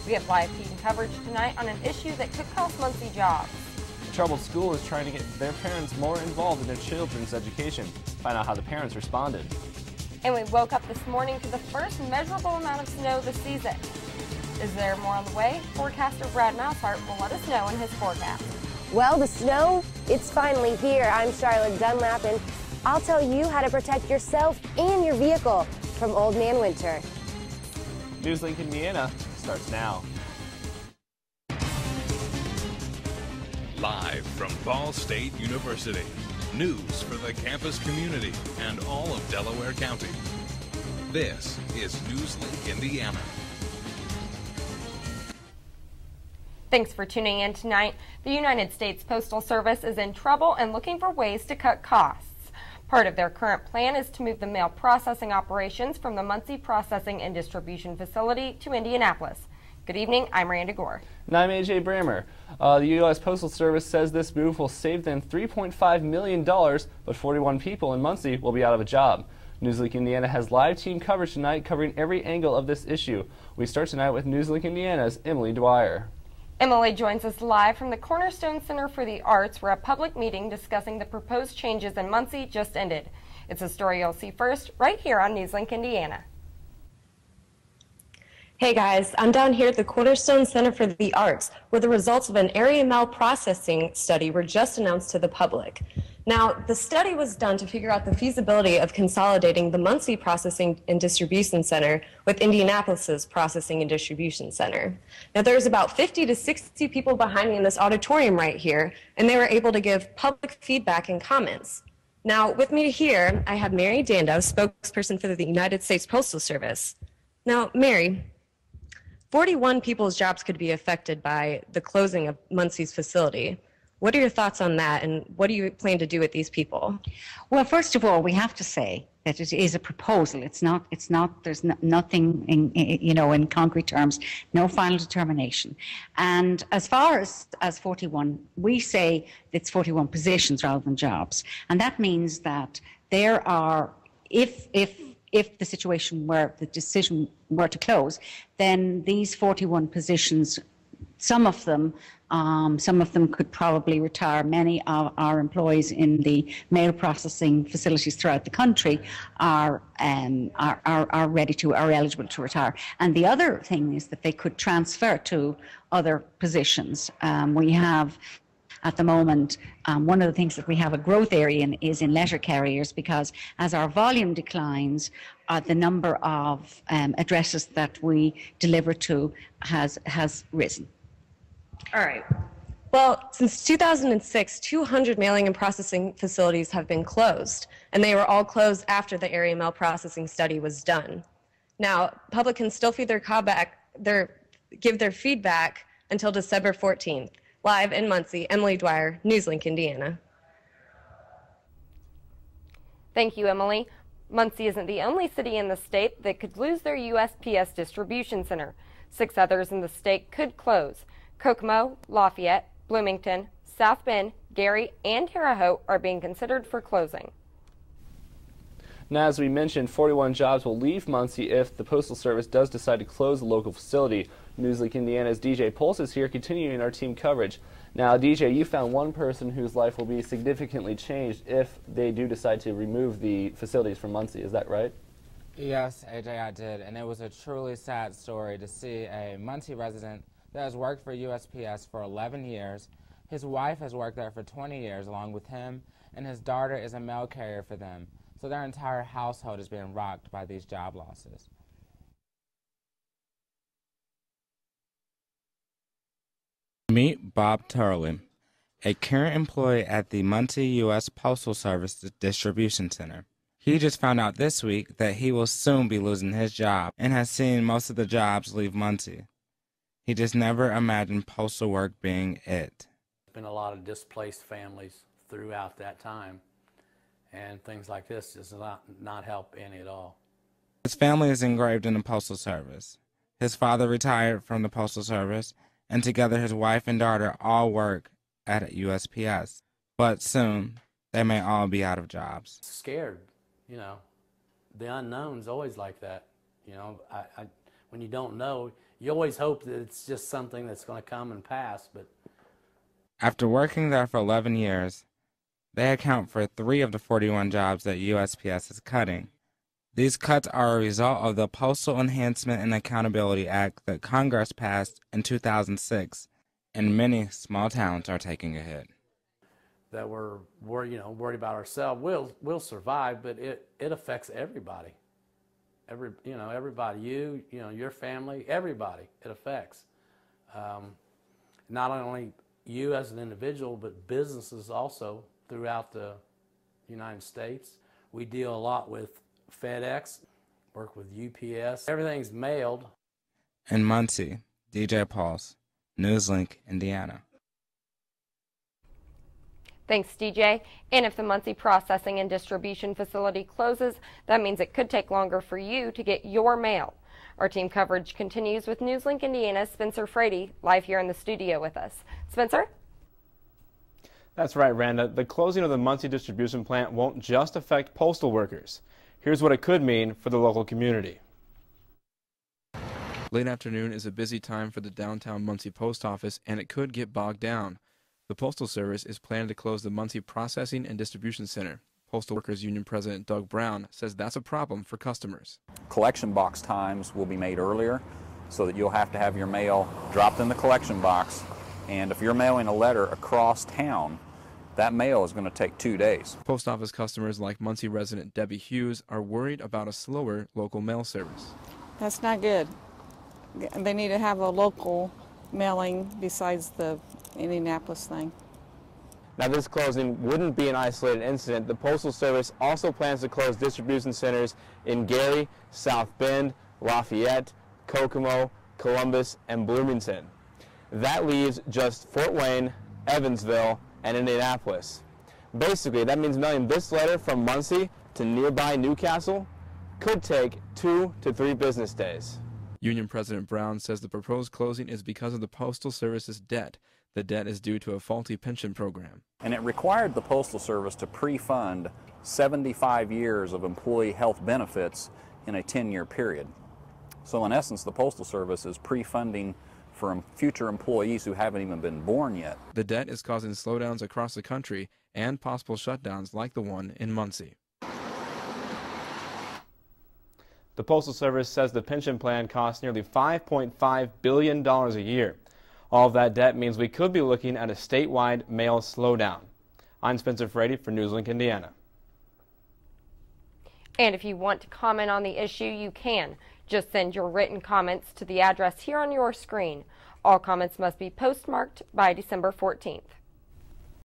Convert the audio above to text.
We have live team coverage tonight on an issue that could cost Muncie jobs. A troubled school is trying to get their parents more involved in their children's education. Find out how the parents responded. And we woke up this morning to the first measurable amount of snow this season. Is there more on the way? Forecaster Brad Mousehart will let us know in his forecast. Well, the snow, it's finally here. I'm Charlotte Dunlap, and I'll tell you how to protect yourself and your vehicle from Old Man Winter. NewsLink Indiana starts now. Live from Ball State University, news for the campus community and all of Delaware County. This is NewsLink Indiana. Thanks for tuning in tonight. The United States Postal Service is in trouble and looking for ways to cut costs. Part of their current plan is to move the mail processing operations from the Muncie Processing and Distribution Facility to Indianapolis. Good evening, I'm Miranda Gore. And I'm AJ Brammer. The U.S. Postal Service says this move will save them $3.5 million, but 41 people in Muncie will be out of a job. NewsLink Indiana has live team coverage tonight covering every angle of this issue. We start tonight with NewsLink Indiana's Emily Dwyer. Emily joins us live from the Cornerstone Center for the Arts, where a public meeting discussing the proposed changes in Muncie just ended. It's a story you'll see first right here on NewsLink Indiana. Hey guys, I'm down here at the Cornerstone Center for the Arts, where the results of an area malprocessing study were just announced to the public. Now, the study was done to figure out the feasibility of consolidating the Muncie Processing and Distribution Center with Indianapolis's Processing and Distribution Center. Now, there's about 50 to 60 people behind me in this auditorium right here, and they were able to give public feedback and comments. Now, with me here, I have Mary Dando, spokesperson for the United States Postal Service. Now, Mary, 41 people's jobs could be affected by the closing of Muncie's facility. What are your thoughts on that, and what do you plan to do with these people? Well, first of all, we have to say that it is a proposal. It's not, there's nothing in concrete terms, no final determination. And as far as 41, we say it's 41 positions rather than jobs. And that means that there are, if the situation where the decision were to close, then these 41 positions, some of them could probably retire. Many of our employees in the mail processing facilities throughout the country are eligible to retire. And the other thing is that they could transfer to other positions. We have, at the moment, one of the things that we have a growth area in is in letter carriers, because as our volume declines, the number of addresses that we deliver to has risen. All right. Well, since 2006, 200 mailing and processing facilities have been closed, and they were all closed after the area mail processing study was done. Now, public can still give their feedback until December 14th. Live in Muncie, Emily Dwyer, NewsLink Indiana. Thank you, Emily. Muncie isn't the only city in the state that could lose their USPS distribution center. 6 others in the state could close. Kokomo, Lafayette, Bloomington, South Bend, Gary, and Terre Haute are being considered for closing. Now, as we mentioned, 41 jobs will leave Muncie if the Postal Service does decide to close the local facility. NewsLink Indiana's DJ Pulse is here continuing our team coverage. Now, DJ, you found one person whose life will be significantly changed if they do decide to remove the facilities from Muncie. Is that right? Yes, AJ, I did, and it was a truly sad story to see a Muncie resident that has worked for USPS for 11 years. His wife has worked there for 20 years along with him, and his daughter is a mail carrier for them. So their entire household is being rocked by these job losses. Meet Bob Turley, a current employee at the Muncie U.S. Postal Service Distribution Center. He just found out this week that he will soon be losing his job and has seen most of the jobs leave Muncie. He just never imagined postal work being it. There's been a lot of displaced families throughout that time, and things like this does not help any at all. His family is engraved in the Postal Service. His father retired from the Postal Service, and together his wife and daughter all work at USPS. But soon, they may all be out of jobs. Scared, the unknown's always like that. When you don't know, You always hope that it's just something that's going to come and pass, but After working there for 11 years, they account for 3 of the 41 jobs that USPS is cutting. These cuts are a result of the Postal Enhancement and Accountability Act that Congress passed in 2006, and many small towns are taking a hit. that we're worried about ourselves. We'll survive, but it affects everybody. Everybody, your family, everybody it affects. Not only you as an individual, but businesses also throughout the United States. We deal a lot with FedEx, work with UPS. Everything's mailed. In Muncie, DJ Pulse, NewsLink, Indiana. Thanks, DJ. And if the Muncie processing and distribution facility closes, that means it could take longer for you to get your mail. Our team coverage continues with NewsLink Indiana's Spencer Frady live here in the studio with us. Spencer? That's right, Randa. The closing of the Muncie distribution plant won't just affect postal workers. Here's what it could mean for the local community. Late afternoon is a busy time for the downtown Muncie post office, and it could get bogged down. The Postal Service is planning to close the Muncie Processing and Distribution Center. Postal Workers Union President Doug Brown says that's a problem for customers. Collection box times will be made earlier so that you'll have to have your mail dropped in the collection box, and if you're mailing a letter across town, that mail is going to take 2 days. Post office customers like Muncie resident Debbie Hughes are worried about a slower local mail service. That's not good. They need to have a local mailing besides the Indianapolis thing. Now, this closing wouldn't be an isolated incident. The Postal Service also plans to close distribution centers in Gary, South Bend, Lafayette, Kokomo, Columbus, and Bloomington. That leaves just Fort Wayne, Evansville, and Indianapolis. Basically, that means mailing this letter from Muncie to nearby Newcastle could take 2 to 3 business days. Union President Brown says the proposed closing is because of the Postal Service's debt. The debt is due to a faulty pension program. And it required the Postal Service to pre-fund 75 years of employee health benefits in a 10-year period. So in essence, the Postal Service is pre-funding for future employees who haven't even been born yet. The debt is causing slowdowns across the country and possible shutdowns like the one in Muncie. The Postal Service says the pension plan costs nearly $5.5 billion a year. All of that debt means we could be looking at a statewide mail slowdown. I'm Spencer Frady for NewsLink Indiana. And if you want to comment on the issue, you can. Just send your written comments to the address here on your screen. All comments must be postmarked by December 14th.